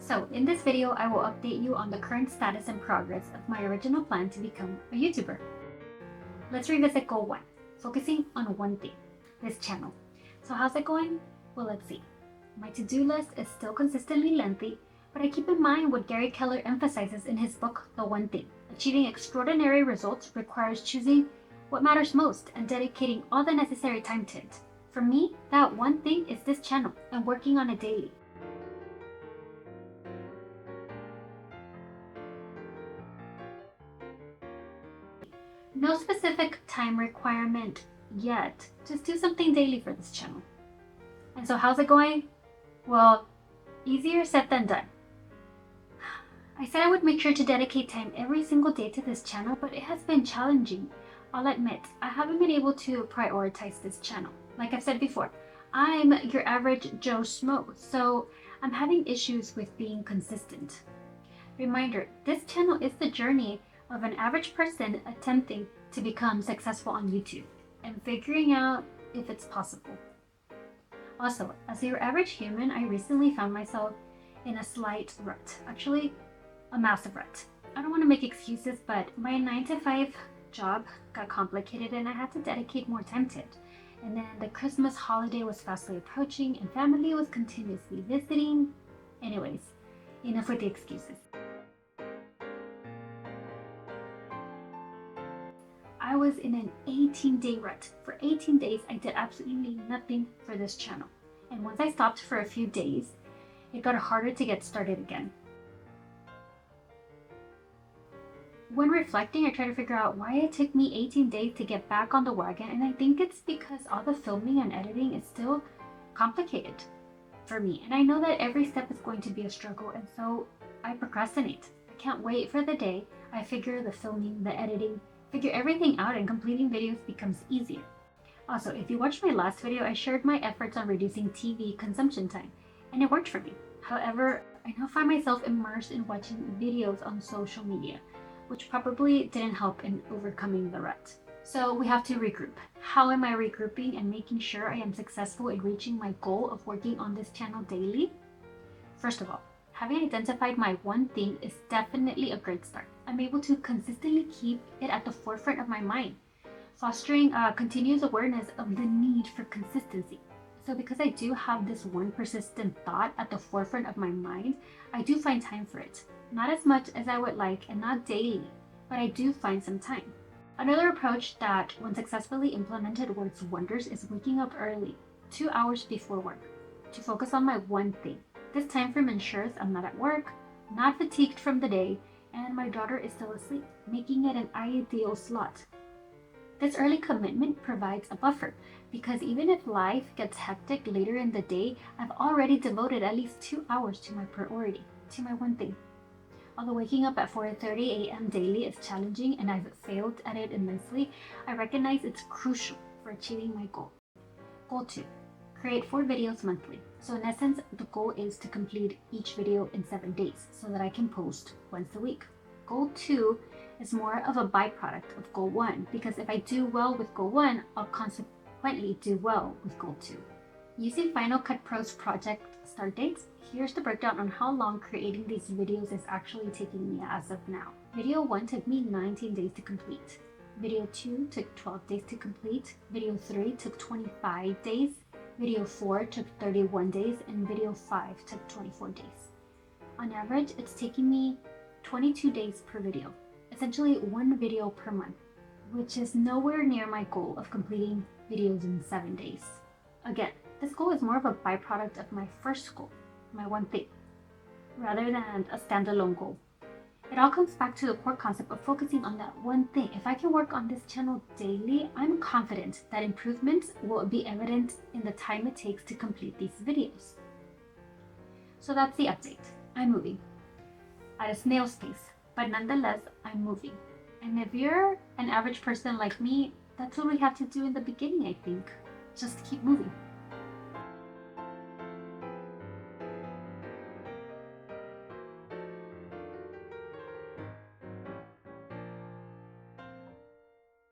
So in this video, I will update you on the current status and progress of my original plan to become a YouTuber. Let's revisit goal 1, focusing on one thing, this channel. So how's it going? Well, let's see. My to-do list is still consistently lengthy, but I keep in mind what Gary Keller emphasizes in his book, The One Thing. Achieving extraordinary results requires choosing what matters most and dedicating all the necessary time to it. For me, that one thing is this channel and working on it daily. No specific time requirement yet, just do something daily for this channel. And so how's it going? Well, easier said than done. I said I would make sure to dedicate time every single day to this channel, but it has been challenging. I'll admit, I haven't been able to prioritize this channel. Like I've said before, I'm your average Joe Schmo, so I'm having issues with being consistent. Reminder, this channel is the journey of an average person attempting to become successful on YouTube and figuring out if it's possible. Also, as your average human, I recently found myself in a slight rut. Actually, a massive rut. I don't want to make excuses, but my 9-to-5 job got complicated and I had to dedicate more time to it. And then the Christmas holiday was fastly approaching and family was continuously visiting. Anyways, enough with the excuses. I was in an 18-day rut. For 18 days, I did absolutely nothing for this channel. And once I stopped for a few days, it got harder to get started again. When reflecting, I try to figure out why it took me 18 days to get back on the wagon, and I think it's because all the filming and editing is still complicated for me. And I know that every step is going to be a struggle, and so I procrastinate. I can't wait for the day I figure the filming, the editing, figure everything out, and completing videos becomes easier. Also, if you watched my last video, I shared my efforts on reducing TV consumption time, and it worked for me. However, I now find myself immersed in watching videos on social media, which probably didn't help in overcoming the rut. So we have to regroup. How am I regrouping and making sure I am successful in reaching my goal of working on this channel daily? First of all, having identified my one thing is definitely a great start. I'm able to consistently keep it at the forefront of my mind, fostering a continuous awareness of the need for consistency. So because I do have this one persistent thought at the forefront of my mind, I do find time for it. Not as much as I would like and not daily, but I do find some time. Another approach that, when successfully implemented, works wonders is waking up early, 2 hours before work, to focus on my one thing. This time frame ensures I'm not at work, not fatigued from the day, and my daughter is still asleep, making it an ideal slot. This early commitment provides a buffer, because even if life gets hectic later in the day, I've already devoted at least 2 hours to my priority, to my one thing. Although waking up at 4:30 a.m. daily is challenging and I've failed at it immensely, I recognize it's crucial for achieving my goal. Goal 2. Create 4 videos monthly. So in essence, the goal is to complete each video in 7 days so that I can post once a week. Goal 2 is more of a byproduct of goal 1, because if I do well with goal 1, I'll consequently do well with goal 2. Using Final Cut Pro's project start dates, here's the breakdown on how long creating these videos is actually taking me as of now. Video 1 took me 19 days to complete. Video 2 took 12 days to complete. Video 3 took 25 days. Video 4 took 31 days, and video 5 took 24 days. On average, it's taking me 22 days per video, essentially 1 video per month, which is nowhere near my goal of completing videos in 7 days. Again, this goal is more of a byproduct of my first goal, my one thing, rather than a standalone goal. It all comes back to the core concept of focusing on that one thing. If I can work on this channel daily, I'm confident that improvements will be evident in the time it takes to complete these videos. So that's the update. I'm moving at a snail's pace, but nonetheless, I'm moving. And if you're an average person like me, that's what we have to do in the beginning, I think. Just keep moving.